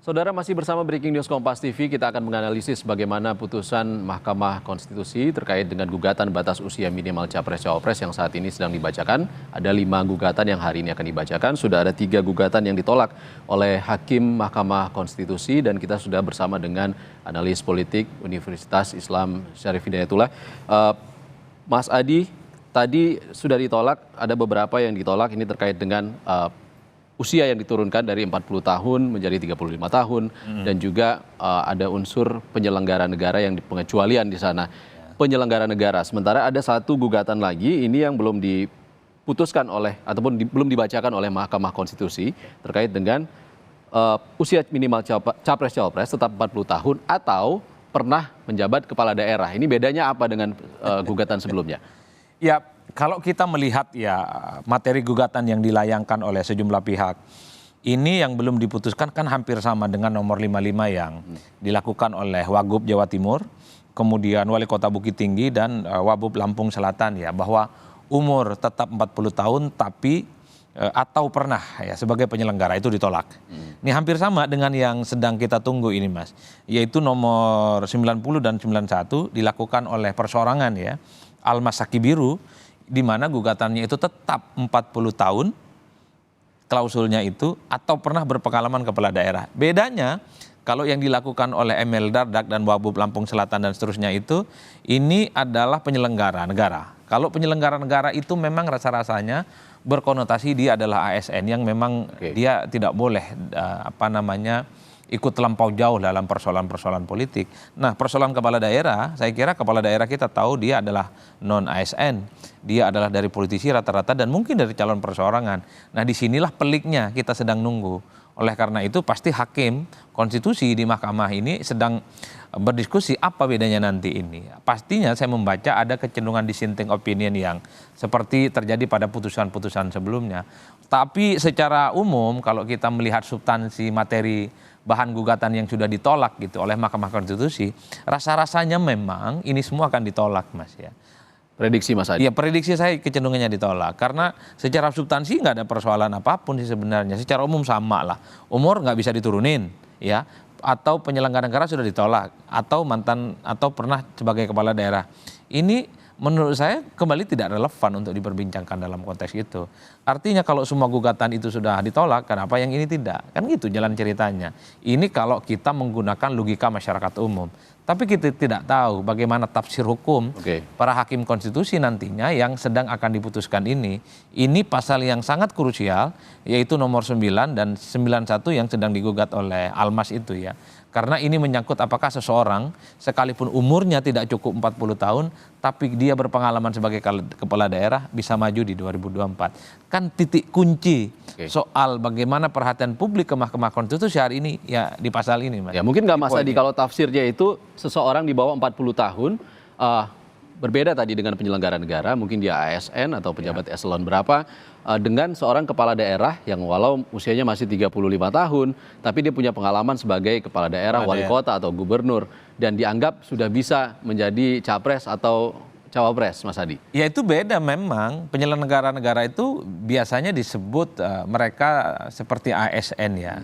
Saudara, masih bersama Breaking News Kompas TV, kita akan menganalisis bagaimana putusan Mahkamah Konstitusi terkait dengan gugatan batas usia minimal Capres-Cawapres yang saat ini sedang dibacakan. Ada 5 gugatan yang hari ini akan dibacakan, sudah ada 3 gugatan yang ditolak oleh Hakim Mahkamah Konstitusi, dan kita sudah bersama dengan analis politik Universitas Islam Syarif Hidayatullah. Mas Adi, tadi sudah ditolak, ada beberapa yang ditolak, ini terkait dengan usia yang diturunkan dari 40 tahun menjadi 35 tahun dan juga ada unsur penyelenggara negara yang pengecualian di sana. Penyelenggara negara. Sementara ada satu gugatan lagi ini yang belum diputuskan oleh ataupun belum dibacakan oleh Mahkamah Konstitusi terkait dengan usia minimal Capres-Cawapres tetap 40 tahun atau pernah menjabat kepala daerah. Ini bedanya apa dengan gugatan sebelumnya? Ya, kalau kita melihat ya materi gugatan yang dilayangkan oleh sejumlah pihak, ini yang belum diputuskan kan hampir sama dengan nomor 55 yang dilakukan oleh Wagub Jawa Timur, kemudian Wali Kota Bukit Tinggi dan Wabub Lampung Selatan ya, bahwa umur tetap 40 tahun tapi atau pernah ya sebagai penyelenggara itu ditolak. Ini hampir sama dengan yang sedang kita tunggu ini Mas, yaitu nomor 90 dan 91 dilakukan oleh perseorangan ya, Almas Sakibiru, di mana gugatannya itu tetap 40 tahun klausulnya itu atau pernah berpengalaman kepala daerah. Bedanya kalau yang dilakukan oleh Emil Dardak dan Wabub Lampung Selatan dan seterusnya itu, ini adalah penyelenggara negara. Kalau penyelenggara negara itu memang rasa-rasanya berkonotasi dia adalah ASN yang memang dia tidak boleh ikut terlampau jauh dalam persoalan-persoalan politik. Nah, persoalan kepala daerah, saya kira kepala daerah kita tahu dia adalah non-ASN. Dia adalah dari politisi rata-rata dan mungkin dari calon perseorangan. Nah, disinilah peliknya kita sedang nunggu. Oleh karena itu pasti hakim konstitusi di mahkamah ini sedang berdiskusi apa bedanya nanti ini. Pastinya saya membaca ada kecenderungan dissenting opinion yang seperti terjadi pada putusan-putusan sebelumnya. Tapi secara umum kalau kita melihat substansi materi bahan gugatan yang sudah ditolak gitu oleh Mahkamah Konstitusi, rasa-rasanya memang ini semua akan ditolak Mas ya. Prediksi Mas Adi? Ya, prediksi saya kecenderungannya ditolak karena secara substansi nggak ada persoalan apapun sih sebenarnya. Secara umum sama lah, umur nggak bisa diturunin ya, atau penyelenggara negara sudah ditolak, atau mantan atau pernah sebagai kepala daerah. Ini menurut saya kembali tidak relevan untuk diperbincangkan dalam konteks itu. Artinya kalau semua gugatan itu sudah ditolak, kenapa yang ini tidak? Kan gitu jalan ceritanya. Ini kalau kita menggunakan logika masyarakat umum. Tapi kita tidak tahu bagaimana tafsir hukum para hakim konstitusi nantinya yang sedang akan diputuskan ini. Ini pasal yang sangat krusial, yaitu nomor 9 dan 91 yang sedang digugat oleh Almas itu ya. Karena ini menyangkut apakah seseorang sekalipun umurnya tidak cukup 40 tahun, tapi dia berpengalaman sebagai kepala daerah bisa maju di 2024. Kan titik kunci soal bagaimana perhatian publik ke Mahkamah Konstitusi hari ini ya di pasal ini Mas. Ya mungkin nggak Mas Adi kalau tafsirnya itu seseorang di bawah 40 tahun, berbeda tadi dengan penyelenggara negara, mungkin dia ASN atau pejabat eselon berapa, dengan seorang kepala daerah yang walau usianya masih 35 tahun, tapi dia punya pengalaman sebagai kepala daerah, wali kota atau gubernur, dan dianggap sudah bisa menjadi capres atau cawapres, Mas Adi. Ya itu beda memang, penyelenggara negara itu biasanya disebut mereka seperti ASN ya.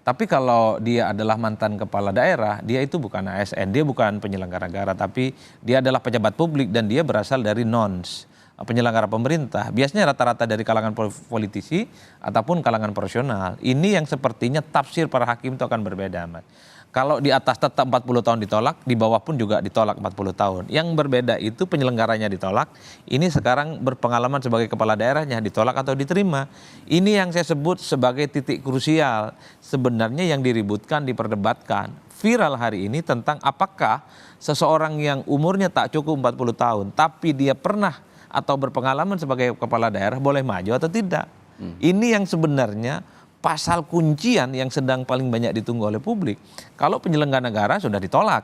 Tapi kalau dia adalah mantan kepala daerah, dia itu bukan ASN, dia bukan penyelenggara negara, tapi dia adalah pejabat publik dan dia berasal dari NONS, penyelenggara pemerintah. Biasanya rata-rata dari kalangan politisi ataupun kalangan profesional. Ini yang sepertinya tafsir para hakim itu akan berbeda, Mas. Kalau di atas tetap 40 tahun ditolak, di bawah pun juga ditolak 40 tahun. Yang berbeda itu penyelenggaranya ditolak, ini sekarang berpengalaman sebagai kepala daerahnya ditolak atau diterima. Ini yang saya sebut sebagai titik krusial. Sebenarnya yang diributkan, diperdebatkan, viral hari ini tentang apakah seseorang yang umurnya tak cukup 40 tahun, tapi dia pernah atau berpengalaman sebagai kepala daerah boleh maju atau tidak. Ini yang sebenarnya pasal kuncian yang sedang paling banyak ditunggu oleh publik. Kalau penyelenggara negara sudah ditolak,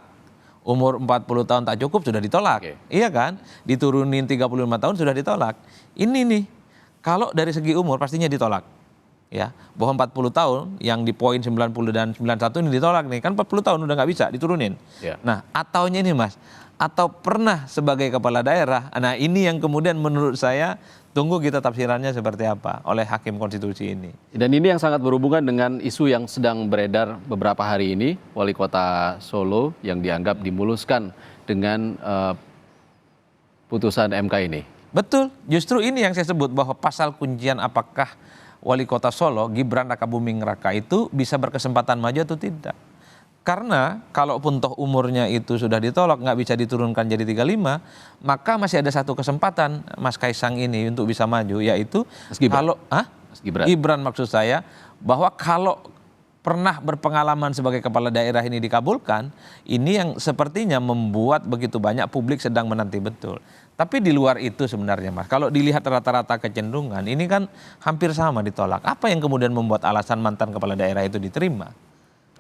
umur 40 tahun tak cukup sudah ditolak, iya kan? Diturunin 35 tahun sudah ditolak. Ini nih, kalau dari segi umur pastinya ditolak. ya, bahwa 40 tahun yang di poin 90 dan 91 ini ditolak nih, kan 40 tahun udah nggak bisa diturunin. Ya. Nah, ataunya ini Mas, atau pernah sebagai kepala daerah, nah ini yang kemudian menurut saya tunggu kita tafsirannya seperti apa oleh Hakim Konstitusi ini. Dan ini yang sangat berhubungan dengan isu yang sedang beredar beberapa hari ini, Wali Kota Solo yang dianggap dimuluskan dengan putusan MK ini. Betul, justru ini yang saya sebut bahwa pasal kuncian apakah Wali Kota Solo, Gibran Rakabuming Raka itu bisa berkesempatan maju atau tidak. Karena kalaupun toh umurnya itu sudah ditolak, nggak bisa diturunkan jadi 35, maka masih ada satu kesempatan Mas Kaisang ini untuk bisa maju, yaitu kalau Gibran maksud saya, bahwa kalau pernah berpengalaman sebagai kepala daerah ini dikabulkan, ini yang sepertinya membuat begitu banyak publik sedang menanti betul. Tapi di luar itu sebenarnya Mas, kalau dilihat rata-rata kecenderungan, ini kan hampir sama ditolak. Apa yang kemudian membuat alasan mantan kepala daerah itu diterima?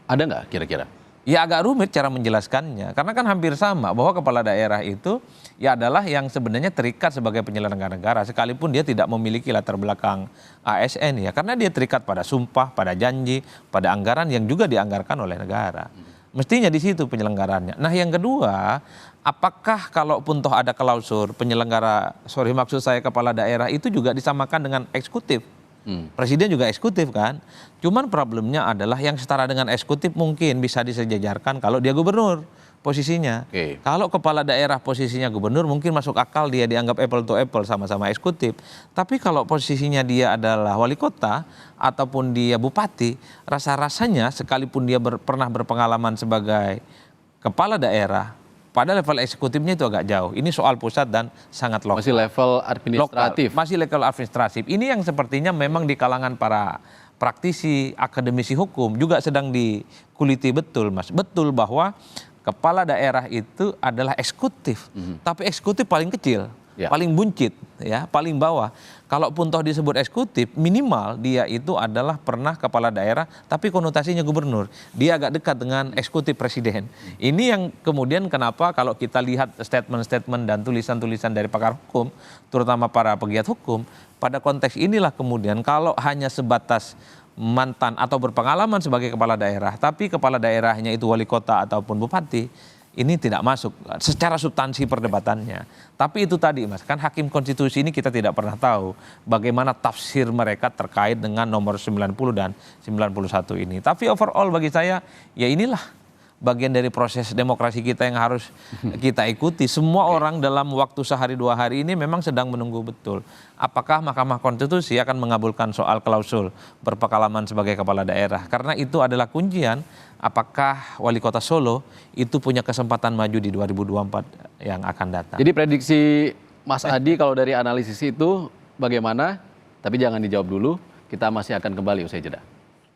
Ada nggak kira-kira? Ya agak rumit cara menjelaskannya, karena kan hampir sama bahwa kepala daerah itu ya adalah yang sebenarnya terikat sebagai penyelenggara negara, sekalipun dia tidak memiliki latar belakang ASN ya, karena dia terikat pada sumpah, pada janji, pada anggaran yang juga dianggarkan oleh negara. Mestinya di situ penyelenggarannya. Nah yang kedua, apakah kalaupun toh ada klausul penyelenggara, maksud saya kepala daerah itu juga disamakan dengan eksekutif? Presiden juga eksekutif kan, cuman problemnya adalah yang setara dengan eksekutif mungkin bisa disejajarkan kalau dia gubernur posisinya. Kalau kepala daerah posisinya gubernur mungkin masuk akal dia dianggap apple to apple sama-sama eksekutif. Tapi kalau posisinya dia adalah wali kota ataupun dia bupati, rasa-rasanya sekalipun dia pernah berpengalaman sebagai kepala daerah, pada level eksekutifnya itu agak jauh. Ini soal pusat dan sangat lokal. Masih level administratif. Masih level administratif. Ini yang sepertinya memang di kalangan para praktisi, akademisi hukum juga sedang dikuliti betul, Mas. Betul bahwa kepala daerah itu adalah eksekutif. Tapi eksekutif paling kecil, paling buncit, ya, paling bawah. Kalaupun toh disebut eksekutif, minimal dia itu adalah pernah kepala daerah, tapi konotasinya gubernur. Dia agak dekat dengan eksekutif presiden. Ini yang kemudian kenapa kalau kita lihat statement-statement dan tulisan-tulisan dari pakar hukum, terutama para pegiat hukum, pada konteks inilah kemudian kalau hanya sebatas mantan atau berpengalaman sebagai kepala daerah, tapi kepala daerahnya itu wali kota ataupun bupati, ini tidak masuk secara substansi perdebatannya. Tapi itu tadi Mas, kan Hakim Konstitusi ini kita tidak pernah tahu bagaimana tafsir mereka terkait dengan nomor 90 dan 91 ini. Tapi overall bagi saya, ya inilah bagian dari proses demokrasi kita yang harus kita ikuti. Semua orang dalam waktu sehari 2 hari ini memang sedang menunggu betul apakah Mahkamah Konstitusi akan mengabulkan soal klausul berpengalaman sebagai kepala daerah. Karena itu adalah kuncian apakah Wali Kota Solo itu punya kesempatan maju di 2024 yang akan datang. Jadi prediksi Mas Adi kalau dari analisis itu bagaimana? Tapi jangan dijawab dulu, kita masih akan kembali usai jeda.